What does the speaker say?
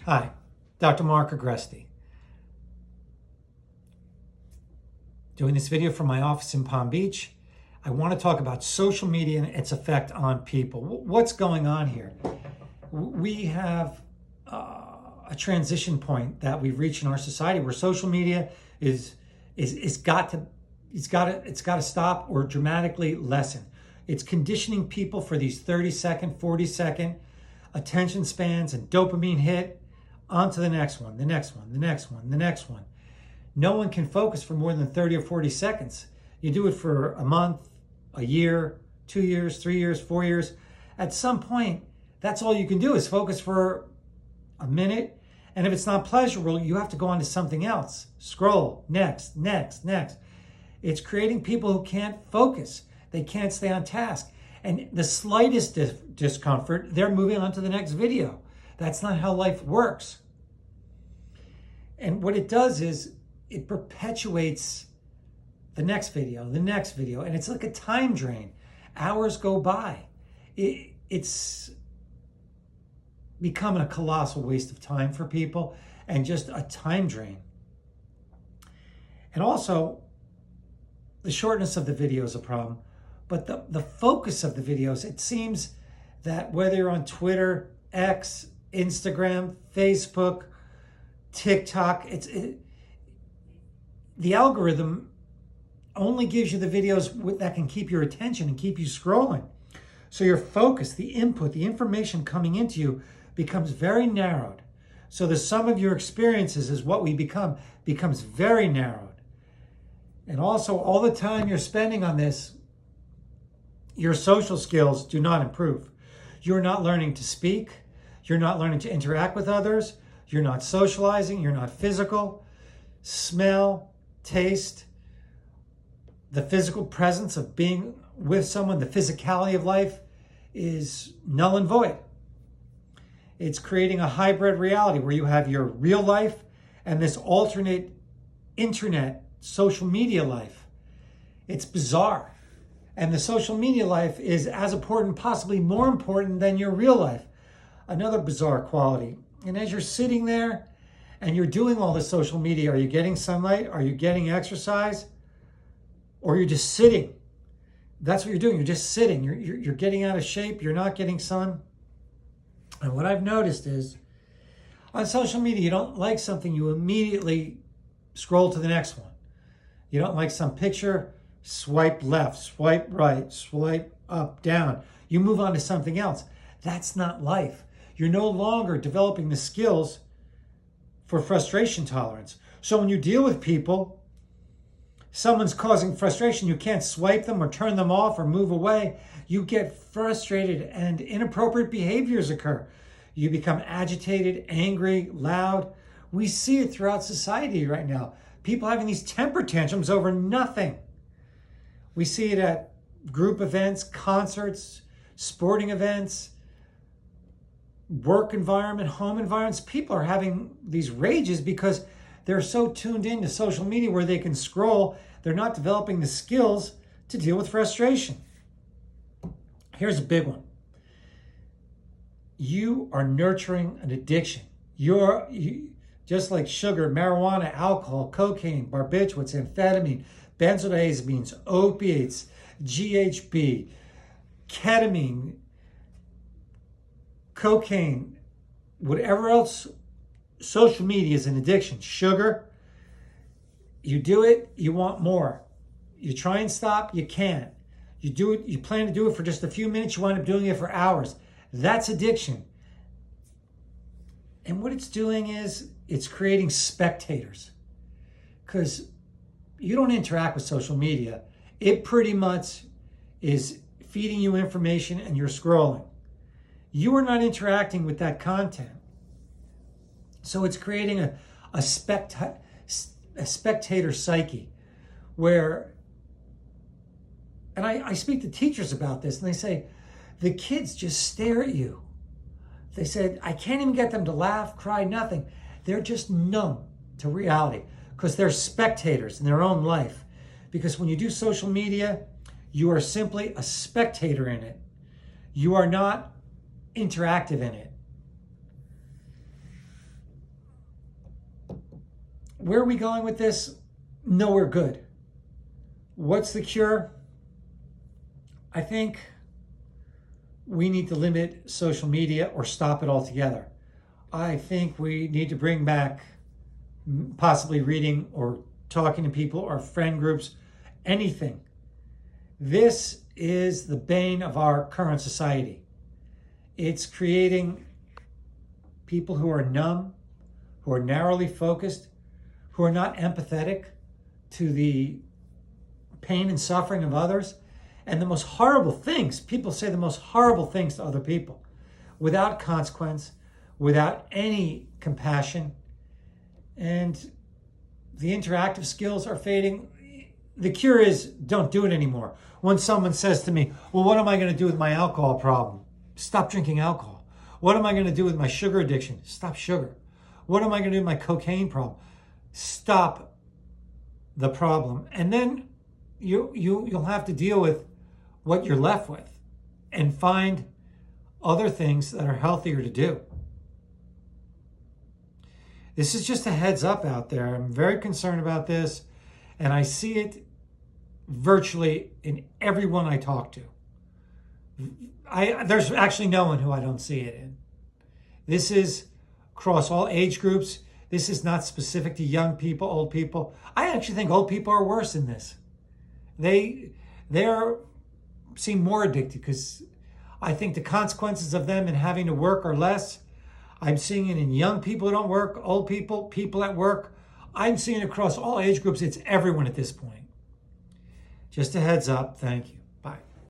Hi, Dr. Mark Agresti. Doing this video from my office in Palm Beach. I want to talk about social media and its effect on people. What's going on here? We have a transition point that we've reached in our society where social media is got to stop or dramatically lessen. It's conditioning people for these 30-second, 40-second attention spans and dopamine hit. On to the next one, the next one, the next one, the next one. No one can focus for more than 30 or 40 seconds. You do it for a month, a year, 2 years, 3 years, 4 years. At some point, that's all you can do is focus for a minute. And if it's not pleasurable, you have to go on to something else. Scroll, next, next, next. It's creating people who can't focus. They can't stay on task. And the slightest discomfort, they're moving on to the next video. That's not how life works. And what it does is it perpetuates the next video, and it's like a time drain. Hours go by. It's becoming a colossal waste of time for people and just a time drain. And also, the shortness of the video is a problem, but the focus of the videos, it seems that whether you're on Twitter, X, Instagram, Facebook, TikTok, the algorithm only gives you the videos that can keep your attention and keep you scrolling. So your focus, the input, the information coming into you becomes very narrowed. So the sum of your experiences is what we becomes very narrowed. And also all the time you're spending on this, your social skills do not improve. You're not learning to speak. You're not learning to interact with others. You're not socializing. You're not physical. Smell, taste, the physical presence of being with someone, the physicality of life is null and void. It's creating a hybrid reality where you have your real life and this alternate internet social media life. It's bizarre. And the social media life is as important, possibly more important than your real life. Another bizarre quality. And as you're sitting there and you're doing all the social media, are you getting sunlight? Are you getting exercise? Or you're just sitting? That's what you're doing. You're just sitting. You're getting out of shape. You're not getting sun. And what I've noticed is on social media, you don't like something, you immediately scroll to the next one. You don't like some picture, swipe left, swipe right, swipe up, down. You move on to something else. That's not life. You're no longer developing the skills for frustration tolerance. So when you deal with people, someone's causing frustration, you can't swipe them or turn them off or move away. You get frustrated and inappropriate behaviors occur. You become agitated, angry, loud. We see it throughout society right now. People having these temper tantrums over nothing. We see it at group events, concerts, sporting events, work environment, home environments. People are having these rages because they're so tuned into social media where they can scroll. They're not developing the skills to deal with frustration. Here's a big one. You are nurturing an addiction. You just like sugar, marijuana, alcohol, cocaine, barbiturates, amphetamine, benzodiazepines, opiates, GHB, ketamine, cocaine, whatever else. Social media is an addiction. Sugar, you do it, you want more. You try and stop, you can't. You do it, you plan to do it for just a few minutes, you wind up doing it for hours. That's addiction. And what it's doing is it's creating spectators. Because you don't interact with social media. It pretty much is feeding you information and you're scrolling. You are not interacting with that content. So it's creating a spectator psyche where, and I speak to teachers about this and they say, the kids just stare at you. They said, I can't even get them to laugh, cry, nothing. They're just numb to reality because they're spectators in their own life. Because when you do social media, you are simply a spectator in it. You are not interactive in it. where are we going with this? Nowhere good. What's the cure? I think we need to limit social media or stop it altogether. I think we need to bring back possibly reading or talking to people or friend groups, anything. This is the bane of our current society. It's creating people who are numb, who are narrowly focused, who are not empathetic to the pain and suffering of others. And the most horrible things, people say the most horrible things to other people without consequence, without any compassion. And the interactive skills are fading. The cure is don't do it anymore. When someone says to me, well, what am I going to do with my alcohol problem? Stop drinking alcohol. What am I going to do with my sugar addiction? Stop sugar. What am I going to do with my cocaine problem? Stop the problem. And then you'll have to deal with what you're left with and find other things that are healthier to do. This is just a heads up out there. I'm very concerned about this, and I see it virtually in everyone I talk to. There's actually no one who I don't see it in. This is across all age groups. This is not specific to young people, old people. I actually think old people are worse in this. They're seem more addicted because I think the consequences of them and having to work are less. I'm seeing it in young people who don't work, old people, people at work. I'm seeing it across all age groups. It's everyone at this point. Just a heads up. Thank you.